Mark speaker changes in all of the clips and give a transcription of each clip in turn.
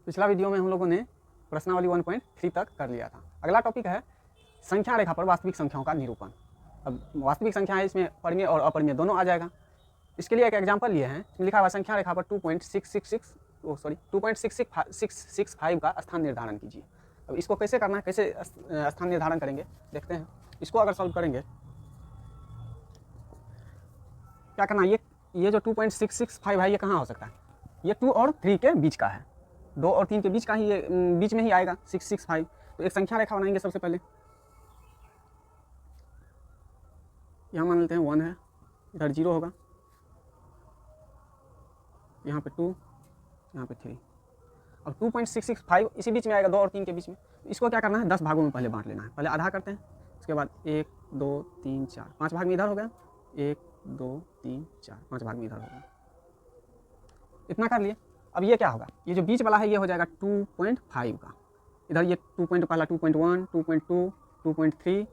Speaker 1: पिछला वीडियो में हम लोगों ने प्रश्नावली 1.3 तक कर लिया था। अगला टॉपिक है संख्या रेखा पर वास्तविक संख्याओं का निरूपण। अब वास्तविक संख्या है, इसमें परिमेय और अपरिमेय दोनों आ जाएगा। इसके लिए एक एग्जाम्पल लिए हैं, इसमें लिखा हुआ संख्या रेखा पर 2.665 का स्थान निर्धारण कीजिए। अब इसको कैसे करना है, कैसे स्थान निर्धारण करेंगे देखते हैं। इसको अगर सॉल्व करेंगे क्या करना है, ये जो 2.665 है ये कहाँ हो सकता है, ये 2 और 3 के बीच का है, 2 और 3 के बीच का ही, ये बीच में ही आएगा 665। तो एक संख्या रेखा बनाएंगे। सबसे पहले यहाँ मान लेते हैं 1 है, इधर 0 होगा, यहाँ पे 2, यहाँ पे 3। अब 2.665 इसी बीच में आएगा, 2 और 3 के बीच में। इसको क्या करना है, 10 भागों में पहले बांट लेना है। पहले आधा करते हैं, उसके बाद 1 2 3 4 5 भाग में इधर हो गया, 1 2 3 4 5 भाग में इधर हो गया। इतना कर लिए। अब ये क्या होगा, ये जो बीच वाला है ये हो जाएगा 2.5 का, इधर ये 2 पहला 2.1 2.2 2.3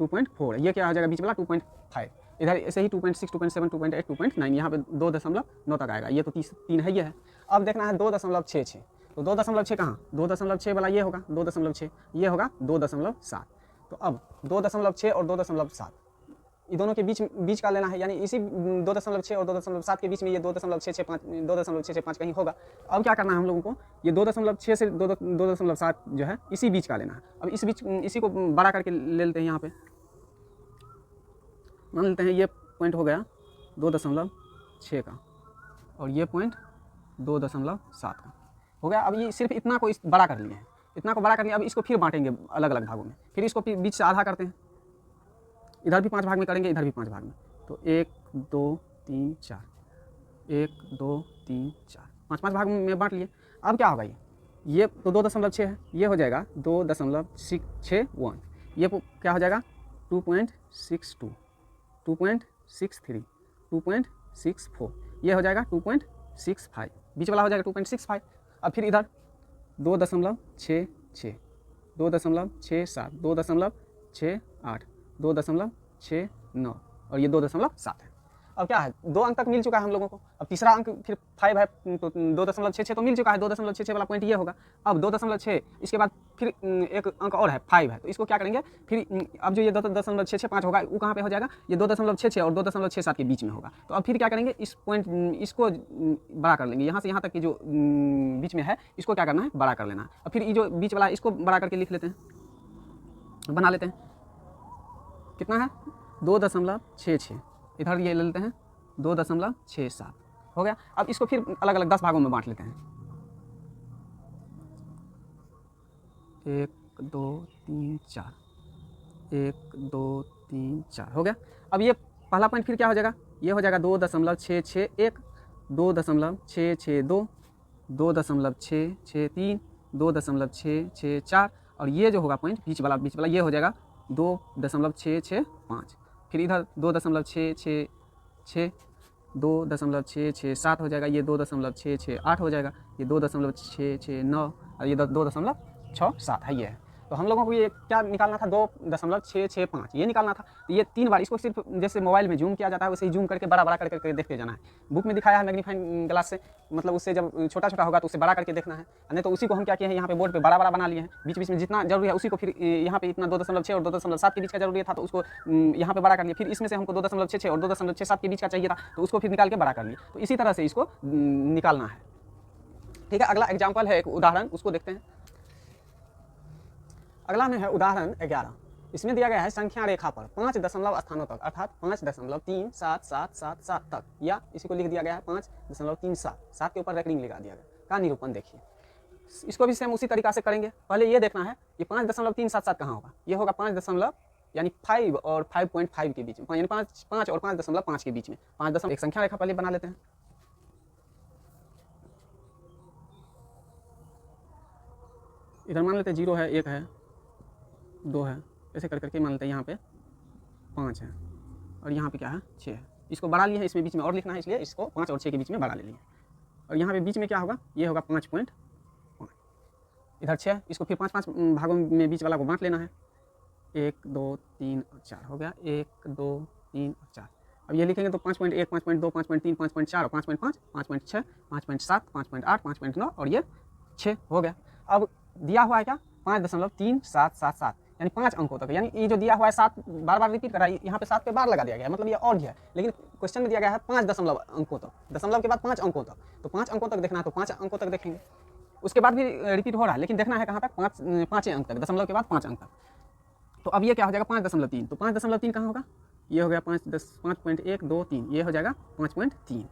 Speaker 1: 2.4, ये क्या हो जाएगा बीच वाला 2.5। इधर ऐसे ही 2.6 2.7 2.8 2.9, यहाँ पे 2.9 तक आएगा। ये तो 3 है, ये है। अब देखना है 2.66, तो 2.6 कहाँ, 2.6 वाला ये होगा 2.6, ये होगा 2.7। तो अब 2.6 और 2.7 ये दोनों के बीच का लेना है, यानी इसी 2.6 और 2.7 के बीच में ये 2.665 कहीं होगा। अब क्या करना है हम लोगों को, ये 2.6 से 2.7 जो है इसी बीच का लेना है। अब इसी को बड़ा करके ले लेते हैं। यहाँ पे मान लेते हैं ये पॉइंट हो गया 2.6 का और ये पॉइंट 2.7 का हो गया। अब ये सिर्फ इतना को बड़ा कर लिए हैं, इतना को बड़ा कर लिया। अब इसको फिर बांटेंगे अलग अलग भागों में, फिर इसको बीच से आधा करते हैं, इधर भी 5 भाग में करेंगे, इधर भी 5 भाग में। तो 1 2 3 4 1 2 3 4 5 भाग में बांट लिए। अब क्या होगा, ये तो 2.6 है, ये हो जाएगा 2.661, ये क्या हो जाएगा 2.62 2.63 2.64, ये हो जाएगा 2.65, बीच वाला हो जाएगा 2.65। अब फिर इधर 2.66 2.67 2.68 2.69 और ये 2.7 है। अब क्या है, 2 अंक तक मिल चुका है हम लोगों को। अब तीसरा अंक फिर 5 है, तो 2.66 तो मिल चुका है, 2.66 वाला पॉइंट ये होगा। अब 2.6 इसके बाद फिर एक अंक और है 5 है, तो इसको क्या करेंगे फिर, अब जो ये 2.665 होगा वो कहाँ पे हो जाएगा, ये 2.66 और 2.67 के बीच में होगा। तो अब फिर क्या करेंगे, इस पॉइंट इसको बड़ा कर लेंगे, यहाँ से यहाँ तक की जो बीच में है इसको क्या करना है, बड़ा कर लेना है। अब फिर ये जो बीच वाला है इसको बड़ा करके लिख लेते हैं, बना लेते हैं। कितना है 2.66, इधर ये ले लेते हैं 2.67 हो गया। अब इसको फिर अलग अलग 10 भागों में बांट लेते हैं, 1 2 3 4 1 2 3 4 हो गया। अब ये पहला पॉइंट फिर क्या हो जाएगा, ये हो जाएगा 2.661 2.662 2.663 2.664 और ये जो होगा पॉइंट बीच वाला ये हो जाएगा 2.665। फिर इधर 2.666 2.667 हो जाएगा, ये 2.668 हो जाएगा, ये 2.669 और ये 2.67 है, ये है। तो हम लोगों को ये क्या निकालना था, 2.665 ये निकालना था। तो ये 3 बार इसको सिर्फ जैसे मोबाइल में जूम किया जाता है वैसे ही जूम करके बड़ा करके देखते जाना है। बुक में दिखाया है मैग्नीफाइंग ग्लास से, मतलब उससे जब छोटा होगा तो उसे बड़ा करके देखना है। नहीं तो उसी को हम क्या किए हैं, यहाँ पे बोर्ड पे बड़ा बना लिए हैं, बीच में जितना जरूरी है उसी को फिर यहाँ पे इतना 2.6 और 2.7 के बीच का जरूरी था तो उसको यहाँ पे बड़ा कर लिया। फिर इसमें से हमको 2.6 और 2.67 के बीच का चाहिए था तो उसको फिर निकाल के बड़ा कर लिया। तो इसी तरह से इसको निकालना है, ठीक है। अगला एग्जाम्पल है एक उदाहरण, उसको देखते हैं। अगला में है उदाहरण 11। इसमें दिया गया है संख्या रेखा पर 5 दशमलव स्थानों तक अर्थात 5.37777 तक, या इसी को लिख दिया गया है 5.37 के ऊपर रेकरिंग लगा दिया गया का निरूपण देखिए। इसको भी सेम उसी तरीका से करेंगे। पहले ये देखना है ये 5.377 कहाँ होगा, ये होगा 5 दशमलव यानी 5 और 5.5 के बीच में, यानी 5 और 5.5 के बीच में 5 एक संख्या रेखा पहले बना लेते हैं। इधर मान लेते हैं 0 है, 1 है, 2 है, ऐसे करके मान लेते हैं। यहाँ पे 5 है और यहाँ पे क्या है 6 है। इसको बढ़ा लिए हैं, इसमें बीच में और लिखना है इसलिए इसको 5 और 6 के बीच में बढ़ा ले लिए। और यहाँ पे बीच में क्या होगा, ये होगा 5.5, इधर 6, इसको फिर 5 भागों में बीच वाला को बांट लेना है। 1 2 3 और 4 हो गया, 1 2 3 और 4। अब ये लिखेंगे तो 5.1 5.2 5.3 5.4 और 5.5 5.6 5.7 5.8 5.9 और ये 6 हो गया। अब दिया हुआ है क्या 5.3777 यानी 5 अंकों तक, यानी ये जो दिया हुआ है 7 बार बार रिपीट कर रहा है, यहाँ पे 7 पे बार लगा दिया गया है, मतलब ये और भी है, लेकिन क्वेश्चन में दिया गया है 5 दशमलव अंकों तक, दशमलव के बाद 5 अंकों तक, तो 5 अंकों तक देखना है तो 5 अंकों तक देखेंगे, उसके बाद भी रिपीट हो रहा है, लेकिन देखना है कहाँ तक 5 अंक तक, दशमलव के बाद 5 अंक तक। तो अब ये क्या हो जाएगा 5.3, तो 5.3 कहाँ होगा, ये हो गया 5.123, ये हो जाएगा 5.3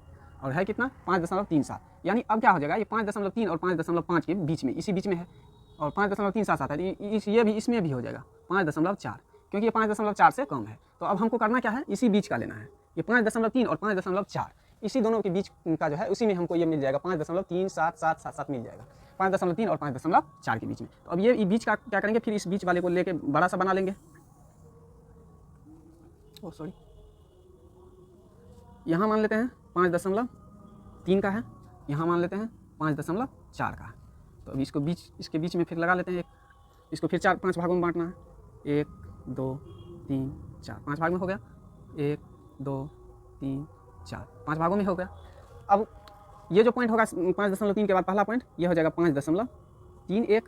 Speaker 1: और है कितना 5.37, यानी अब क्या हो जाएगा ये 5.3 और 5.5 के बीच में, इसी बीच में है, और 5.377 है, ये भी इसमें भी हो जाएगा 5.4, क्योंकि ये 5.4 से कम है। तो अब हमको करना क्या है, इसी बीच का लेना है, ये 5.3 और 5.4, इसी दोनों के बीच का जो है उसी में हमको ये मिल जाएगा 5.3777 मिल जाएगा, 5.3 और 5.4 के बीच में। तो अब ये बीच का क्या करेंगे, फिर इस बीच वाले को लेके बड़ा सा बना लेंगे, ओ सॉरी, यहाँ मान लेते हैं 5.3 का है, यहाँ मान लेते हैं 5.4 का है। तो अभी इसके बीच में फिर लगा लेते हैं एक, इसको फिर 4-5 भागों में बांटना है, 1 2 3 4, 5 भाग में हो गया, 1 2 3 4, 5 भागों में हो गया। अब ये जो पॉइंट होगा 5.3 के बाद पहला पॉइंट ये हो जाएगा 5.31,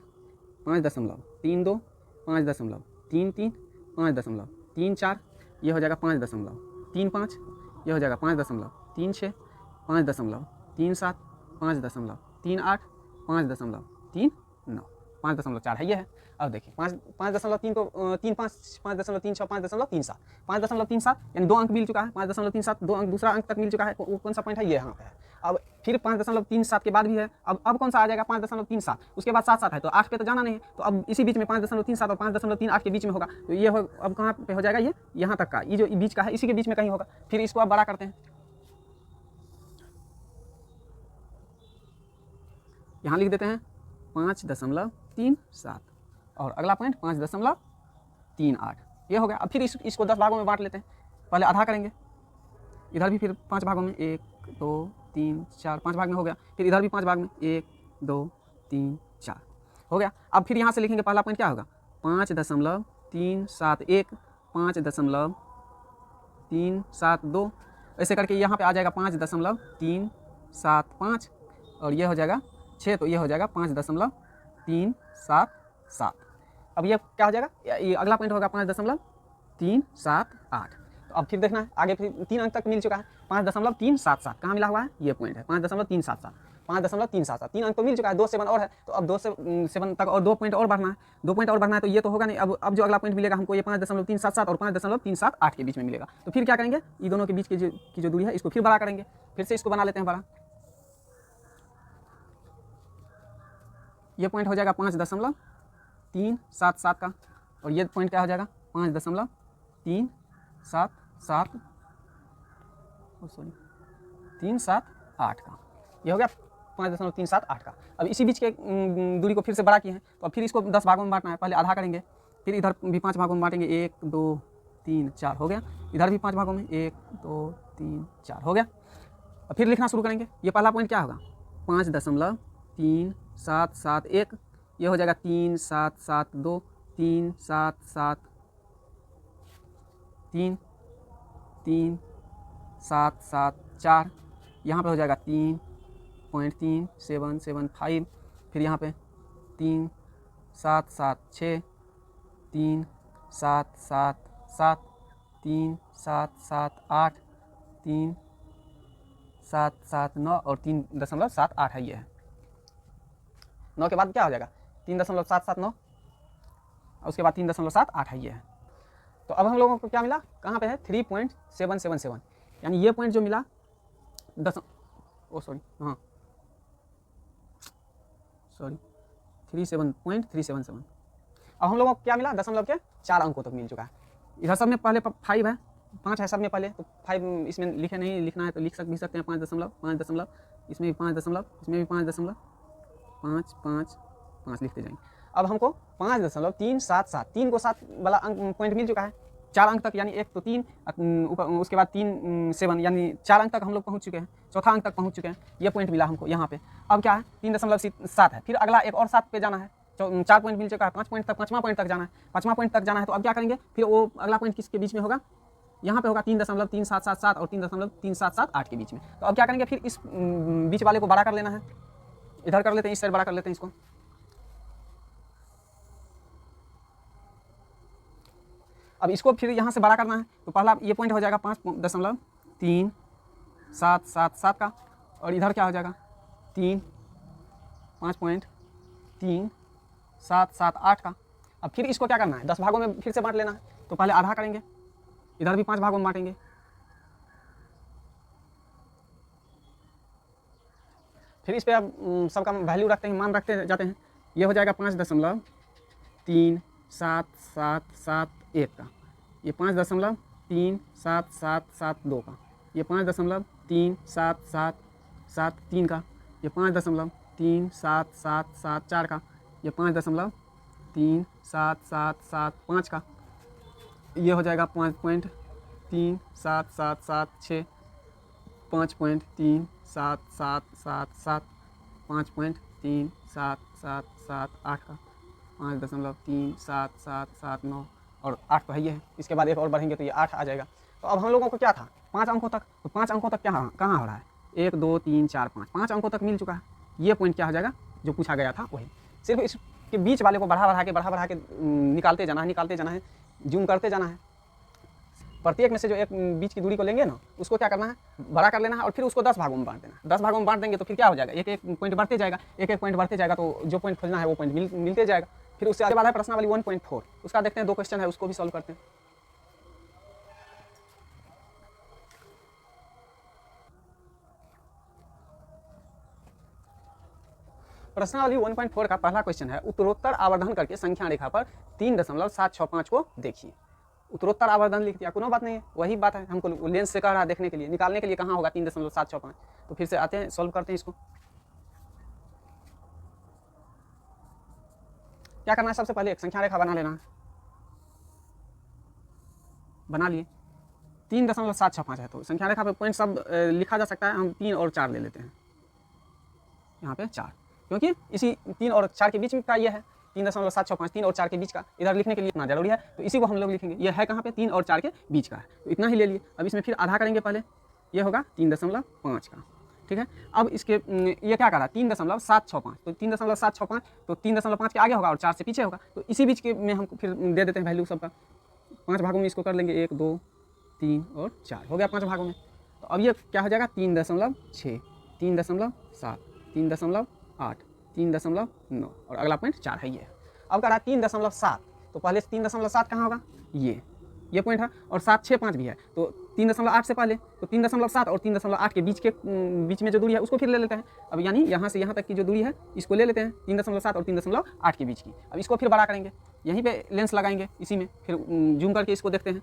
Speaker 1: 5.32, 5.33, 5.34, ये हो जाएगा 5.35, ये हो जाएगा 5.36, 5.37, 5.38, 5.39, 5.4 है ये है। अब देखिए 5.3 को 3.5, 5.36, 5.37, 5.37 यानी 2 अंक मिल चुका है, 5.37 2 अंक दूसरा अंक तक मिल चुका है, वो कौन सा पॉइंट है ये यहाँ पे है। अब फिर 5.37 के बाद भी है, अब कौन सा आ जाएगा 5.37, उसके बाद 7 है, तो 8 पे तो जाना नहीं है, तो अब इसी बीच में 5.37 और 5.38 के बीच में होगा, तो ये हो अब कहाँ पे हो जाएगा, ये यहाँ तक का, ये जो बीच का है इसी के बीच में कहीं होगा। फिर इसको अब बड़ा करते हैं, यहाँ लिख देते हैं 5.37 और अगला पॉइंट 5.38, ये हो गया। अब फिर इसको 10 भागों में बांट लेते हैं, पहले आधा करेंगे, इधर भी फिर 5 भागों में, 1 2 3 4, 5 भाग में हो गया, फिर इधर भी 5 भाग में, 1 2 3 4 हो गया। अब फिर यहाँ से लिखेंगे पहला पॉइंट क्या होगा 5.371, 5.372, ऐसे करके यहाँ पे आ जाएगा 5.375 और ये हो जाएगा 6, तो ये हो जाएगा 5.377। अब ये क्या हो जाएगा, ये अगला पॉइंट होगा 5.378। तो अब फिर देखना है आगे, फिर 3 अंक तक मिल चुका है, 5.377 कहाँ मिला हुआ है, ये पॉइंट है 5.377, 3 अंक तो मिल चुका है, 2 7 और है, तो अब 2 से 7 तक और 2 पॉइंट और बढ़ना है, 2 पॉइंट और बढ़ना है, तो ये तो होगा नहीं। अब जो अगला पॉइंट मिलेगा हमको ये 5.377 और 5.378 के बीच में मिलेगा। तो फिर क्या करेंगे, ये दोनों के बीच की जो दूरी है इसको फिर बड़ा करेंगे, फिर से इसको बना लेते हैं बड़ा, ये पॉइंट हो जाएगा 5.377 का, और ये पॉइंट क्या हो जाएगा 5.378 378 का, ये हो गया 5.378 का। अब इसी बीच के दूरी को फिर से बड़ा किए हैं, तो अब फिर इसको 10 भागों में बांटना है, पहले आधा करेंगे, फिर इधर भी 5 भागों में बांटेंगे, 1 2 3 4 हो गया, इधर भी 5 भागों में, 1 2 3 4 हो गया। अब फिर लिखना शुरू करेंगे, ये पहला पॉइंट क्या होगा 5.3771, ये हो जाएगा 3772, 3773, यहाँ पे हो जाएगा 3.3775, फिर यहाँ पे 3776, 3777, 3778, 3779 और 3.78 है, ये है 9 के बाद क्या हो जाएगा 3.779 और उसके बाद 3.78 है, ये है। तो अब हम लोगों को क्या मिला, कहाँ पे है 3.777, यानी ये पॉइंट जो मिला हाँ 37.377। अब हम लोगों को क्या मिला, दशमलव के 4 अंकों तक मिल चुका है। इधर सब में पहले 5 है, 5 है सब में पहले, तो 5 इसमें लिखे नहीं, लिखना है तो लिख भी सकते हैं 5 दशमलव, इसमें भी 5 दशमलव, इसमें भी 5 दशमलव 5 लिखते जाएंगे। अब हमको 5.377, 3 को 7 वाला अंक पॉइंट मिल चुका है, 4 अंक तक, यानी 1 तो 3 उसके बाद 3 7, यानी 4 अंक तक हम लोग पहुंच चुके हैं, चौथा अंक तक पहुंच चुके हैं, ये पॉइंट मिला हमको यहाँ पे। अब क्या है 3.7 है, फिर अगला एक और 7 पे जाना है, 4 पॉइंट मिल चुका है, 5 पॉइंट तक, 5वां पॉइंट तक जाना है, 5वां पॉइंट तक जाना है। तो अब क्या करेंगे, फिर वो अगला पॉइंट किसके बीच में होगा, यहाँ पे होगा 3.3777 और 3.3778 के बीच में। तो अब क्या करेंगे, फिर इस बीच वाले को बड़ा कर लेना है, इधर कर लेते हैं, इस साइड बड़ा कर लेते हैं इसको। अब इसको फिर यहाँ से बड़ा करना है, तो पहला ये पॉइंट हो जाएगा 5.377 का, और इधर क्या हो जाएगा 5.3778 का। अब फिर इसको क्या करना है, 10 भागों में फिर से बांट लेना है। तो पहले आधा करेंगे, इधर भी 5 भागों में बांटेंगे। फिर इस पर अब सबका वैल्यू रखते हैं, मान रखते जाते हैं। ये हो जाएगा 5.3771 का, ये 5.3772 का, ये 5.3773 का, ये 5.3774 का, ये 5.3775 का, ये हो जाएगा 5.37776, 5.37777, 5.37778 का, 5.37779, और 8 तो है ये है। इसके बाद एक और बढ़ेंगे तो ये 8 आ जाएगा। तो अब हम लोगों को क्या था 5 अंकों तक, तो 5 अंकों तक क्या कहाँ हो रहा है, 1 2 3 4 5 अंकों तक मिल चुका है। ये पॉइंट क्या हो जाएगा जो पूछा गया था वही, सिर्फ इसके बीच वाले को बढ़ा बढ़ा के निकालते जाना है, जूम करते जाना है। प्रत्येक में से जो एक बीच की दूरी को लेंगे ना, उसको क्या करना है, बड़ा कर लेना है, और फिर उसको 10 भागों में बांट देना है। 10 भागों में बांट देंगे तो फिर क्या हो जाएगा, एक एक पॉइंट बढ़ते जाएगा, तो जो पॉइंट खोजना है वो पॉइंट मिलते जाएगा। फिर उससे आगे वाला है प्रश्नावली 1.4, उसका देखते हैं, 2 क्वेश्चन है, उसको भी सॉल्व करते हैं। प्रश्नावली 1.4 का पहला क्वेश्चन है, उत्तरोत्तर आवर्धन करके संख्या रेखा पर 3.765 को देखिए। उत्तरोत्तर आवर्धन लिख दिया, कोनो बात नहीं है, वही बात है, हमको लेंस से कह रहा है देखने के लिए, निकालने के लिए कहाँ होगा 3.765। तो फिर से आते हैं, सॉल्व करते हैं इसको। क्या करना है, सबसे पहले एक संख्या रेखा बना लेना है। बना लिए, 3.765 है, तो संख्या रेखा पे पॉइंट सब लिखा जा सकता है। हम 3 और 4 ले लेते हैं, यहाँ पे 4, क्योंकि इसी 3 और 4 के बीच में का ये है 3.765, 3 और 4 के बीच का इधर लिखने के लिए इतना जरूरी है, तो इसी को हम लोग लिखेंगे। ये है कहाँ पे, 3 और 4 के बीच का है, तो इतना ही ले लिए। अब इसमें फिर आधा करेंगे, पहले ये होगा 3.5 का, ठीक है। अब इसके ये क्या करा 3.765, तो 3.765 तो 3.5 के आगे होगा और 4 से पीछे होगा, तो इसी बीच के में हम फिर दे देते हैं वैल्यू सबका। 5 भागों में इसको कर लेंगे, 1 2 3 और 4 हो गया 5 भागों में। तो अब ये क्या हो जाएगा 3.6, 3.7, 3.8, 3.9, और अगला पॉइंट 4 है ये। अब कह रहा है 3.7, तो पहले 3.7 कहाँ होगा, ये पॉइंट है, और 765 भी है, तो 3.8 से पहले, तो 3.7 और 3.8 के बीच में जो दूरी है उसको फिर ले लेते हैं। अब यानी यहाँ से यहाँ तक की जो दूरी है इसको ले लेते हैं, 3.7 और 3.8 के बीच की। अब इसको फिर बड़ा करेंगे, यहीं पे लेंस लगाएंगे इसी में, फिर जूम करके इसको देखते हैं।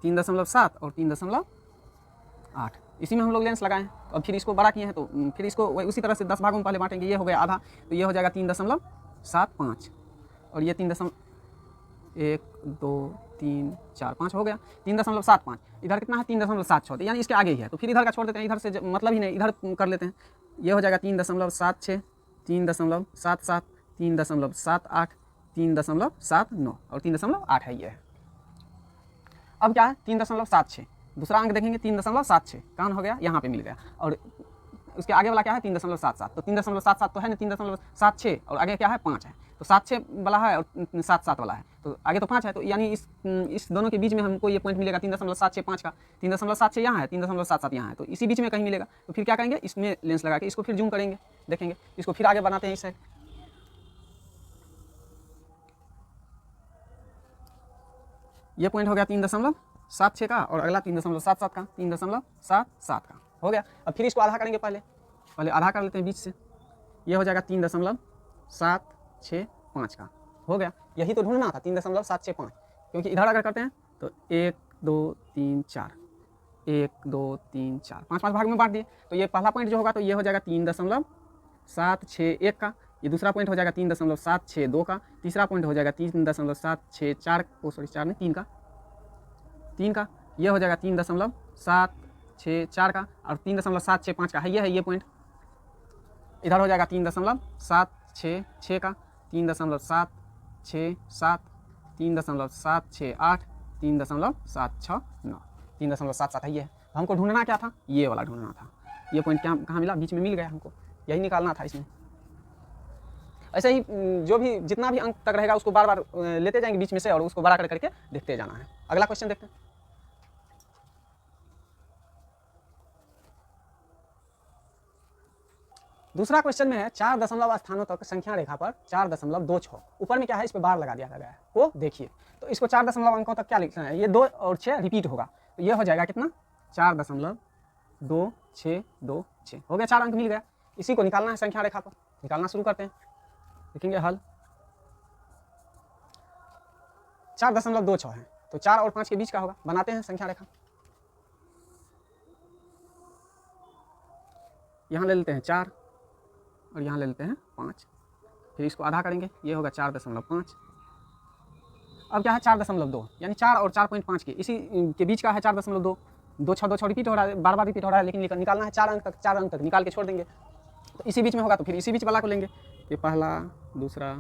Speaker 1: तीन 3.7 और 3.8 इसी में हम लोग लेंस लगाएं। अब फिर इसको बड़ा किए हैं, तो फिर इसको उसी तरह से 10 भागों में पहले बांटेंगे। ये हो गया आधा, तो ये हो जाएगा 3.75, और ये 1 2 3 4 5 हो गया 3.75। इधर कितना है 3.76, यानी इसके आगे ही है, तो फिर इधर का छोड़ देते हैं, इधर से मतलब ही नहीं, इधर कर लेते हैं। ये हो जाएगा 3.76, 3.77, 3.78, 3.79 और 3.8 है ये। अब क्या है 3.76, दूसरा अंक देखेंगे 3.76 कौन हो गया, यहाँ पे मिल गया, और उसके आगे वाला क्या है 3.77, तो 3.77 तो है ना 3.76, और आगे क्या है 5 है, तो 76 वाला है और 77 वाला है, तो आगे तो 5 है, तो यानी इस दोनों के बीच में हमको ये पॉइंट मिलेगा 3.765 का। 3.76 यहाँ है, 3.77 यहाँ है, तो इसी बीच में कहीं मिलेगा। तो फिर क्या करेंगे, इसमें लेंस लगा के इसको फिर जूम करेंगे, देखेंगे। इसको फिर आगे बनाते हैं इस साइड। ये पॉइंट हो गया 3.76 का, और अगला 3.77 का, 3.77 का हो गया। अब फिर इसको आधा करेंगे, पहले आधा कर लेते हैं बीच से। ये हो जाएगा 3.765 का हो गया। यही तो ढूंढना था 3.765, क्योंकि इधर अगर करते हैं तो 1 2 3 4, 1 2 3 4 5 भाग में बांट दिए। तो ये पहला पॉइंट जो होगा तो ये हो जाएगा 3.761 का, ये दूसरा पॉइंट हो जाएगा 3.762 का, तीसरा पॉइंट हो जाएगा 3.764 4 नहीं 3 का, ये हो जाएगा 3.764 का, और 3.765 का है ये पॉइंट। इधर हो जाएगा 3.766 का, 3.767, 3.768, 3.769, 3.77 है ये है। हमको ढूंढना क्या था, ये वाला ढूंढना था। ये पॉइंट क्या कहाँ मिला, बीच में मिल गया हमको, यही निकालना था इसमें। ऐसे ही जो भी जितना भी अंक तक रहेगा उसको बार बार लेते जाएंगे बीच में से और उसको बड़ा करके देखते जाना है। अगला क्वेश्चन देखते हैं। दूसरा क्वेश्चन में है 4 दशमलव स्थानों तक संख्या रेखा पर 4.26 ऊपर में क्या है, इस पर बार लगा दिया गया है, वो देखिए। तो इसको 4 दशमलव अंकों तक क्या लिखना है, ये 2 और 6 रिपीट होगा, तो ये हो जाएगा कितना 4.2626 हो गया, 4 अंक मिल गया। इसी को निकालना है संख्या रेखा पर, निकालना शुरू करते हैं। लिखेंगे हल। 4.26 है तो 4 और 5 के बीच का होगा, बनाते हैं संख्या रेखा। यहाँ ले लेते हैं 4 और यहाँ ले लेते हैं 5, फिर इसको आधा करेंगे, ये होगा 4.5। अब क्या है 4.2 यानी 4 और 4.5 के इसी के बीच का है 4.2। 2 6 रिपीट हो रहा है, बार बार रिपीट हो रहा है, लेकिन निकालना है 4 अंक तक, 4 अंक तक निकाल के छोड़ देंगे। तो इसी बीच में होगा तो फिर इसी बीच वाला को लेंगे, ये पहला, दूसरा,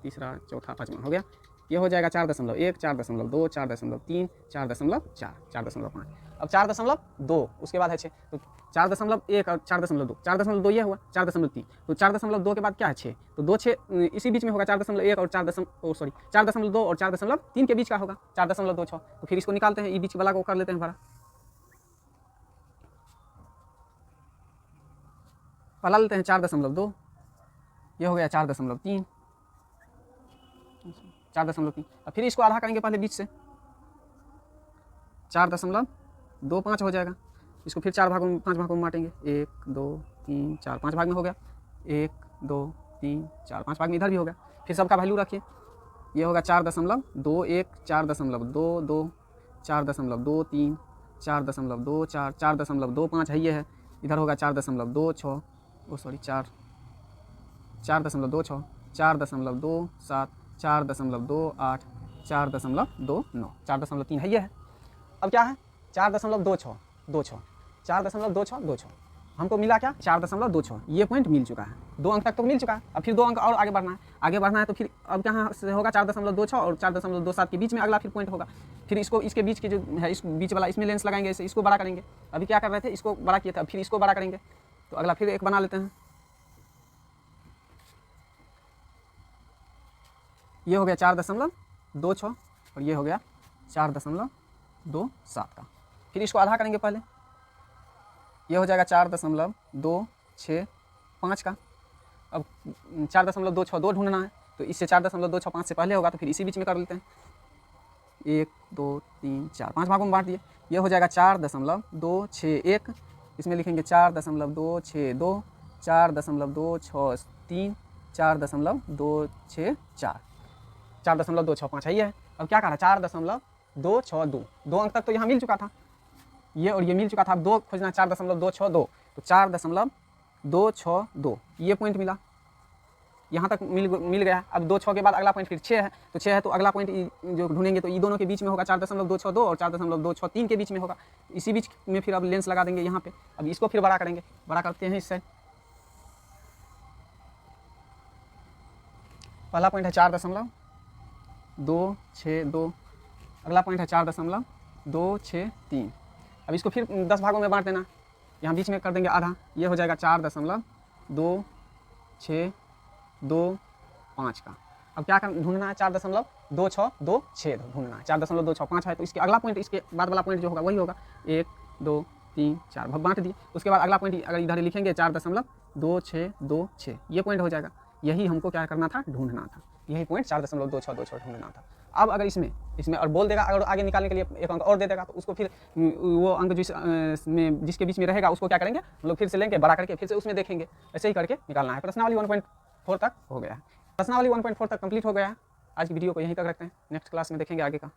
Speaker 1: तीसरा, चौथा, पाँचवा हो गया। ये हो जाएगा 4.1, 4.2, 4.3, 4.4, 4.5। अब 4.2 उसके बाद है 6, तो 4.1 और 4.2, 4.2 ये हुआ, 4.3, तो 4.2 के बाद क्या है 6, तो 2 6 इसी बीच में होगा, 4.1 और 4.2 और 4.3 के बीच का होगा 4.26। तो फिर इसको निकालते हैं, ये बीच वाला को कर लेते हैं बड़ा। पहला लेते हैं 4.2, ये हो गया 4.3, 4.3। अब फिर इसको आधा करेंगे पहले बीच से, 4.25 हो जाएगा। इसको फिर 5 भागों में बांटेंगे, 1 2 3 4, 5 भाग में हो गया, 1 2 3 4, 5 भाग में इधर भी हो गया। फिर सबका वैल्यू रखिए, ये होगा 4.21, 4.22, 4.23, 4.24, 4.25 है, ये है, इधर होगा 4.26, 4.26, 4.27, 4.28, 4.29, 4.3 है, ये है। अब क्या है 4.26, 4.26 हमको मिला क्या 4.26, ये पॉइंट मिल चुका है, 2 अंक तक तो मिल चुका है। अब फिर 2 अंक और आगे बढ़ना है, तो फिर अब कहाँ से होगा 4.26 और 4.27 के बीच में अगला फिर पॉइंट होगा। फिर इसको इसके बीच के जो है, इस बीच वाला इसमें लेंस लगाएंगे, इसको बड़ा करेंगे। अभी क्या कर रहे थे, इसको बड़ा किए थे, फिर इसको बड़ा करेंगे, तो अगला फिर एक बना लेते हैं। ये हो गया 4.26 और ये हो गया 4.27 का। फिर इसको आधा करेंगे पहले, ये हो जाएगा 4.265 का। अब 4.262 ढूंढना है, तो इससे 4.265 से पहले होगा, तो फिर इसी बीच में कर लेते हैं, 1 2 3 4, 5 भागों में बांट दिए। ये हो जाएगा 4.261, इसमें लिखेंगे 4.262, 4.263, 4.264, 4.265 है, ये है। अब क्या करा 4.262, 2 अंक तक तो यहाँ मिल चुका था, ये और ये मिल चुका था। अब 2 खोजना, 4.262, तो 4.262 ये पॉइंट मिला, यहाँ तक मिल गया। अब 2 6 के बाद अगला पॉइंट फिर 6 है, तो 6 है तो अगला पॉइंट जो ढूंढेंगे तो ये दोनों के बीच में होगा, 4.262 और 4.263 के बीच में होगा। इसी बीच में फिर अब लेंस लगा देंगे यहाँ पे। अब इसको फिर बड़ा करेंगे, बड़ा करते हैं इससे। पहला पॉइंट है 4.262, अगला पॉइंट है 4.263। अब इसको फिर 10 भागों में बांट देना, यहाँ बीच में कर देंगे आधा, ये हो जाएगा 4.2625 का। अब क्या ढूंढना है 4.2626 ढूंढना है, 4.265 है, तो इसके अगला पॉइंट, इसके बाद वाला पॉइंट जो होगा वही होगा, 1 2 3 4 बांट दिए। उसके बाद अगला पॉइंट अगर इधर लिखेंगे 4.2626, ये पॉइंट हो जाएगा। यही हमको क्या करना था, ढूंढना था, यही पॉइंट 4.2626 ढूंढना था। अब अगर इसमें और बोल देगा, अगर आगे निकालने के लिए एक अंक और दे देगा, तो उसको फिर वो अंक जिसके बीच में रहेगा उसको क्या करेंगे हम लोग, फिर से लेंगे बड़ा करके, फिर से उसमें देखेंगे, ऐसे ही करके निकालना है। प्रश्नावली 1.4 तक हो गया है, प्रश्नावली 1.4 तक कंप्लीट हो गया है। आज की वीडियो को यहीं तक रखते हैं, नेक्स्ट क्लास में देखेंगे आगे का।